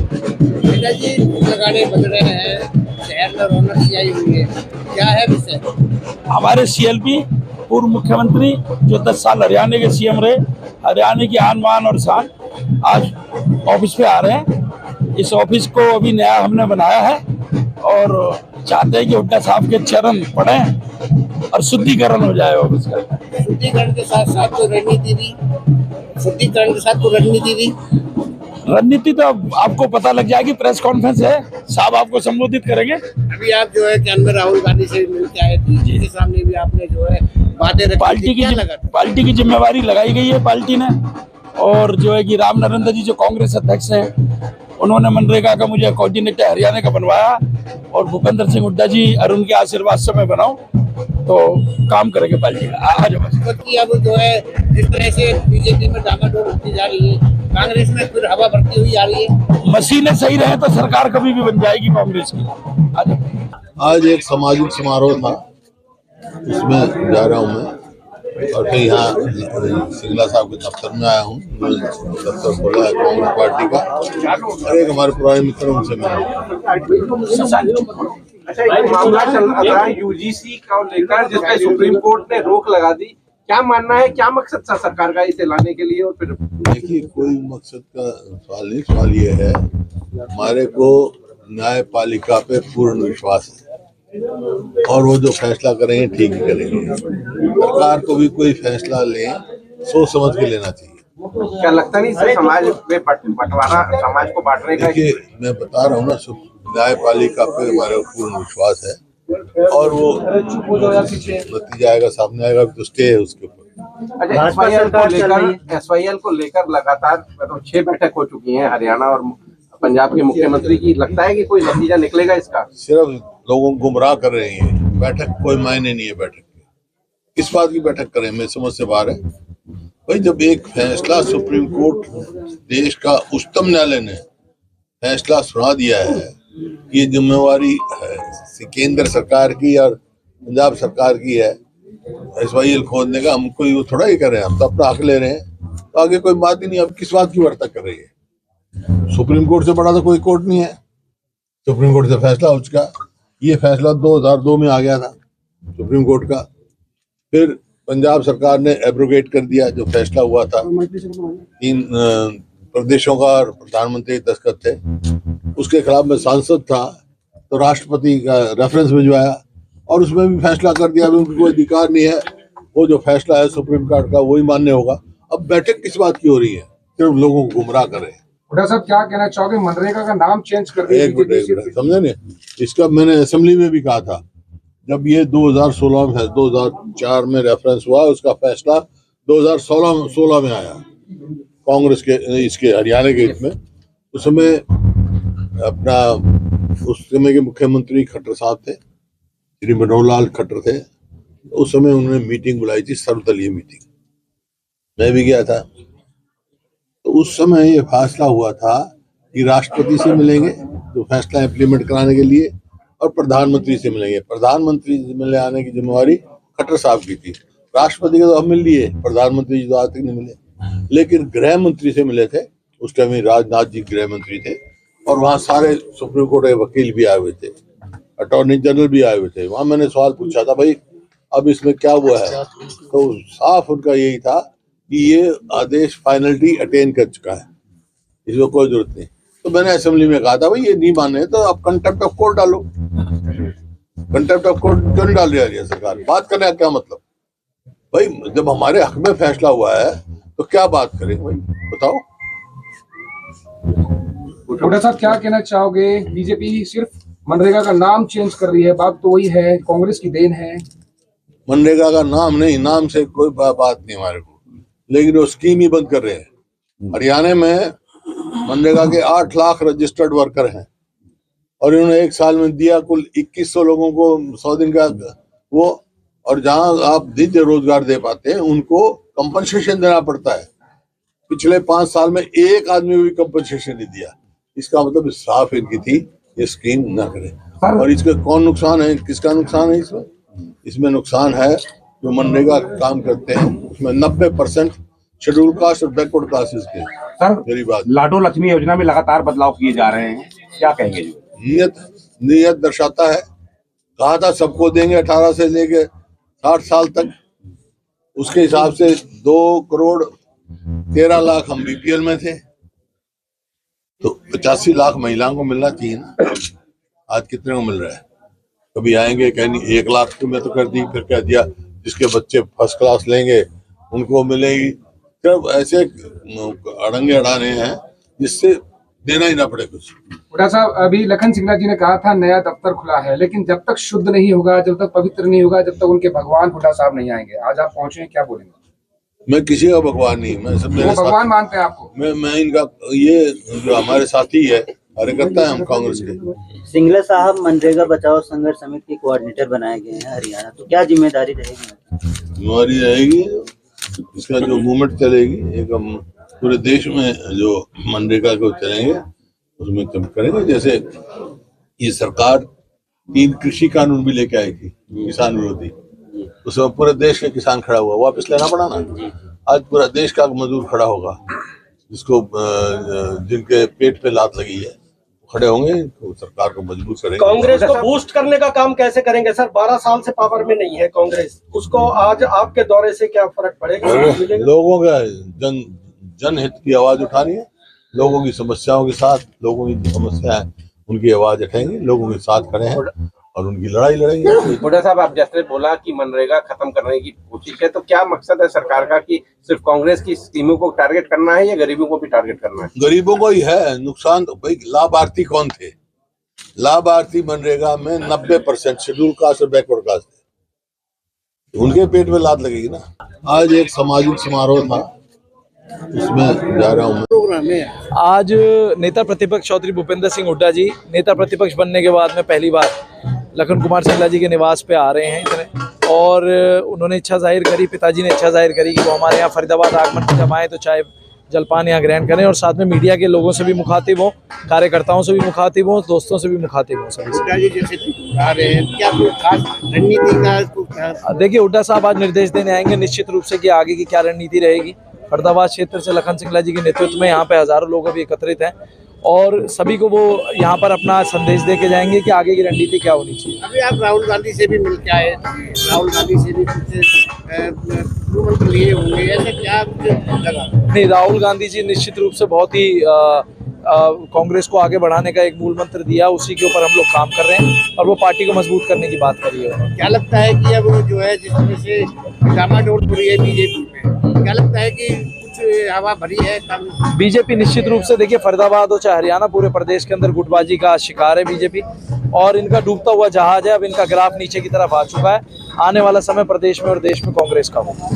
नेताजी लगाने बन रहे हैं, शहर में रौनक सी आई हुई है, क्या है विषय? हमारे सीएलपी पूर्व मुख्यमंत्री जो 10 साल हरियाणा के सीएम रहे, हरियाणा की आन बान और शान, आज ऑफिस पे आ रहे हैं। इस ऑफिस को अभी नया हमने बनाया है और चाहते हैं कि हुड्डा साहब के चरण पड़े और शुद्धिकरण हो जाए ऑफिस का। शुद्धिकरण के साथ साथ कोई रणनीति भी, शुद्धिकरण के साथ कोई रणनीति भी। रणनीति तो अब आपको पता लग जाएगी, प्रेस कॉन्फ्रेंस है, साहब आपको संबोधित करेंगे। अभी आप जो है कैन में राहुल गांधी से मिलके आए थे, जिनके सामने भी आपने जो है बातें रखी, पार्टी की जिम्मेवारी लगाई गई है पार्टी ने। और जो है कि राम नरेंद्र जी जो कांग्रेस अध्यक्ष हैं, उन्होंने मनरेगा का मुझे कोऑर्डिनेटर हरियाणा का बनवाया और भूपेंद्र सिंह हुड्डा जी और उनके आशीर्वाद से मैं बनाऊं तो काम करेंगे पार्टी का। आज अब जो है जिस तरह से बीजेपी में डामाडोल होती जा रही है, कांग्रेस में फिर हवा बढ़ती हुई आ रही है। मशीनें सही रहे तो सरकार कभी भी बन जाएगी कांग्रेस की। आज एक सामाजिक समारोह था, उसमें जा रहा हूँ मैं और फिर यहाँ सिंगला साहब के दफ्तर में आया हूँ। दफ्तर खोला है कांग्रेस पार्टी का और एक हमारे पुराने मित्र उनसे मिला। अच्छा, एक मामला चल रहा है यूजीसी का लेकर, जिसपे सुप्रीम कोर्ट ने रोक लगा दी। क्या मानना है, क्या मकसद था सरकार का इसे लाने के लिए? और फिर देखिए, कोई मकसद का सवाल नहीं, सवाल ये है हमारे को न्यायपालिका पे पूर्ण विश्वास है और वो जो फैसला करेंगे ठीक ही करेंगे। सरकार को भी कोई फैसला ले सोच समझ के लेना चाहिए। क्या लगता नहीं सर समाज में बंटवारा, समाज को बांटने का? देखिए, मैं बता रहा हूँ ना, न्यायपालिका पे हमारे पूर्ण विश्वास है और वो नतीजा आएगा, सामने आएगा तो स्टे है उसके ऊपर। अच्छा, एसवाईएल को लेकर लगातार मतलब 6 बैठक हो चुकी हैं हरियाणा और पंजाब के मुख्यमंत्री की। लगता है कि कोई नतीजा निकलेगा इसका? सिर्फ लोगों को गुमराह कर रहे हैं। बैठक कोई मायने नहीं है बैठक के। किस बात की बैठक करें, मैं समझ से बाहर है भाई। जब एक फैसला सुप्रीम कोर्ट, देश का उच्चतम न्यायालय ने फैसला सुना दिया है कि ये जिम्मेवारी केंद्र सरकार की और पंजाब सरकार की है एसवाईएल खोदने का, हम कोई वो थोड़ा ही कर रहे हैं, हम तो अपना हक ले रहे हैं। तो आगे कोई बात ही नहीं। अब किस बात की वार्ता कर रही है? सुप्रीम कोर्ट से बड़ा तो कोई कोर्ट नहीं है। सुप्रीम कोर्ट से फैसला हो चुका। ये फैसला 2002 में आ गया था सुप्रीम कोर्ट का, फिर पंजाब सरकार ने एब्रोगेट कर दिया जो फैसला हुआ था। 3 प्रदेशों का और प्रधानमंत्री दस्तखत थे, उसके खिलाफ में सांसद था तो राष्ट्रपति का रेफरेंस भिजवाया और उसमें भी फैसला कर दिया उनको कोई अधिकार नहीं है, वो जो फैसला है सुप्रीम कोर्ट का वही मान्य होगा। अब बैठक किस बात की हो रही है? सिर्फ लोगों को गुमराह कर रहे हैं। हुड्डा साहब, क्या कहना चाहोगे? मनरेगा का नाम चेंज कर दिया। एक मिनट समझे नहीं, इसका मैंने असेंबली में भी कहा था जब ये 2004 में रेफरेंस हुआ, उसका फैसला 2016 में आया कांग्रेस के इसके हरियाणा के हित में। उस समय अपना उस समय के मुख्यमंत्री खट्टर साहब थे, श्री मनोहर लाल खट्टर थे। उस समय उन्होंने मीटिंग बुलाई थी, सर्वदलीय मीटिंग, मैं भी गया था। तो उस समय ये फैसला हुआ था कि राष्ट्रपति से मिलेंगे तो फैसला इम्प्लीमेंट कराने के लिए और प्रधानमंत्री से मिलेंगे। प्रधानमंत्री से मिलने आने की जिम्मेवारी खट्टर साहब की थी। राष्ट्रपति का तो हम मिल लिए, प्रधानमंत्री जी तो आज तक नहीं मिले। लेकिन गृह मंत्री से मिले थे, उस टाइम राजनाथ जी गृह मंत्री थे और वहाँ सारे सुप्रीम कोर्ट के वकील भी आए हुए थे, अटॉर्नी जनरल भी आए हुए थे। वहाँ मैंने सवाल पूछा था भाई अब इसमें क्या हुआ है, तो साफ उनका यही था कि ये आदेश फाइनलिटी अटेन कर चुका है, इसमें कोई जरूरत नहीं। तो मैंने असेंबली में कहा था भाई ये नहीं माने तो आप कंटेम्प्ट ऑफ कोर्ट डालो। कंटेम्प्ट ऑफ कोर्ट क्यों नहीं डाल रही है सरकार? बात करने का क्या मतलब भाई? जब हमारे हक में फैसला हुआ है तो क्या बात करें भाई, बताओ। हुड्डा साहब, क्या कहना चाहोगे? बीजेपी सिर्फ मनरेगा का नाम चेंज कर रही है, बात तो वही है, कांग्रेस की देन है। मनरेगा का नाम नहीं, नाम से कोई बात नहीं हमारे को, लेकिन वो स्कीम ही बंद कर रहे हैं। हरियाणा में मनरेगा के 8 लाख रजिस्टर्ड वर्कर हैं और इन्होंने एक साल में दिया कुल 2100 लोगों को 100 दिन का वो, और जहां आप दीजिए रोजगार दे पाते हैं उनको कंपनसेशन देना पड़ता है। पिछले 5 साल में एक आदमी भी कंपनसेशन नहीं दिया। इसका मतलब साफ इनकी थी ये स्कीम ना करें। और इसका कौन नुकसान है, किसका नुकसान है? इसमें नुकसान है जो मनरेगा काम करते हैं उसमें 90% शेड्यूल कास्ट और बैकवर्ड क्लासेस के। सर मेरी बात लाडो लक्ष्मी योजना में लगातार बदलाव किए जा रहे हैं, क्या कहेंगे? नीयत दर्शाता है। कहा था सबको देंगे 18 से लेके 60 साल तक, उसके हिसाब से 2,13,00,000 हम बीपीएल में थे, तो 85 लाख महिलाओं को मिलना चाहिए ना। आज कितने को मिल रहा है? कभी आएंगे कहीं 1 लाख में तो कर दी, फिर कह दिया जिसके बच्चे फर्स्ट क्लास लेंगे उनको मिलेगी। जब ऐसे अड़ंगे अड़ा रहे हैं जिससे देना ही ना पड़े कुछ। हुड्डा साहब, अभी लखन सिंगला जी ने कहा था नया दफ्तर खुला है, लेकिन जब तक शुद्ध नहीं होगा, जब तक पवित्र नहीं होगा, जब तक उनके भगवान हुड्डा साहब नहीं आएंगे। आज आप पहुंचे हैं, क्या बोलेंगे? मैं किसी का भगवान नहीं, मैं सब मेरे भगवान मानते हैं आपको? मैं इनका ये जो हमारे साथी है, कार्यकर्ता है हम कांग्रेस के। सिंगला साहब मनरेगा बचाओ संघर्ष समिति के कोऑर्डिनेटर बनाए गए हैं हरियाणा, तो क्या जिम्मेदारी रहेगी? जिम्मेदारी रहेगी, इसका जो मूवमेंट चलेगी, एक हम पूरे देश में जो मनरेगा को चलेंगे उसमें हम करेंगे। जैसे ये सरकार 3 कृषि कानून भी लेके आई थी, किसान विरोधी, उसमें पूरे देश के किसान खड़ा हुआ, वापस लेना पड़ा ना। आज पूरा देश का मजदूर खड़ा होगा, जिसको जिनके पेट पे लात लगी है खड़े होंगे, तो सरकार को मजबूत करेंगे। कांग्रेस को बूस्ट करने का काम कैसे करेंगे सर? 12 साल से पावर में नहीं है कांग्रेस, उसको आज आपके दौरे से क्या फर्क पड़ेगा? लोगों का जनहित की आवाज उठानी है, लोगों की समस्याओं के साथ, लोगों की समस्या है उनकी आवाज उठाएंगे, लोगों के साथ खड़े हैं और उनकी लड़ाई लड़ेंगे। हुड्डा साहब, आप जैसे बोला कि मनरेगा खत्म करने की कोशिश है, तो क्या मकसद है सरकार का कि सिर्फ कांग्रेस की स्कीमों को टारगेट करना है या गरीबों को भी टारगेट करना है? गरीबों को ही है नुकसान। तो भाई लाभार्थी कौन थे? लाभार्थी मनरेगा में 90% शेड्यूल कास्ट और बैकवर्ड कास्ट थे, उनके पेट में लात लगेगी ना। आज एक सामाजिक समारोह था, उसमें जा रहा हूँ। आज नेता प्रतिपक्ष चौधरी भूपेंद्र सिंह हुड्डा जी नेता प्रतिपक्ष बनने के बाद में पहली बार लखन कुमार सिंगला जी के निवास पे आ रहे हैं और उन्होंने इच्छा जाहिर करी, पिताजी ने इच्छा जाहिर करी कि वो हमारे यहाँ फरीदाबाद आगमन जब आए तो चाय जलपान यहाँ ग्रहण करें, और साथ में मीडिया के लोगों से भी मुखातिब हों, कार्यकर्ताओं से भी मुखातिब हों, दोस्तों से भी मुखातिब हों। सभी देखिए, हुड्डा साहब आज निर्देश देने आएंगे निश्चित रूप से कि आगे की क्या रणनीति रहेगी। फरीदाबाद क्षेत्र से लखन सिंगला जी के नेतृत्व में यहाँ पे हजारों लोग अभी एकत्रित हैं और सभी को वो यहाँ पर अपना संदेश दे के जाएंगे कि आगे की रणनीति क्या होनी चाहिए। अभी आप राहुल गांधी से भी मिल के आए, राहुल गांधी से भी कुछ लिए होंगे, ऐसे क्या लगा? नहीं, राहुल गांधी जी निश्चित रूप से बहुत ही कांग्रेस को आगे बढ़ाने का एक मूल मंत्र दिया, उसी के ऊपर हम लोग काम कर रहे हैं और वो पार्टी को मजबूत करने की बात करी है। क्या लगता है कि अब जो है जिस तरह से डामाडोल हो रही है बीजेपी में, क्या लगता है कि कुछ हवा भरी है? बीजेपी निश्चित रूप से, देखिए फरीदाबाद हो चाहे हरियाणा, पूरे प्रदेश के अंदर गुटबाजी का शिकार है बीजेपी और इनका डूबता हुआ जहाज है। अब इनका ग्राफ नीचे की तरफ आ चुका है, आने वाला समय प्रदेश में और देश में कांग्रेस का होगा।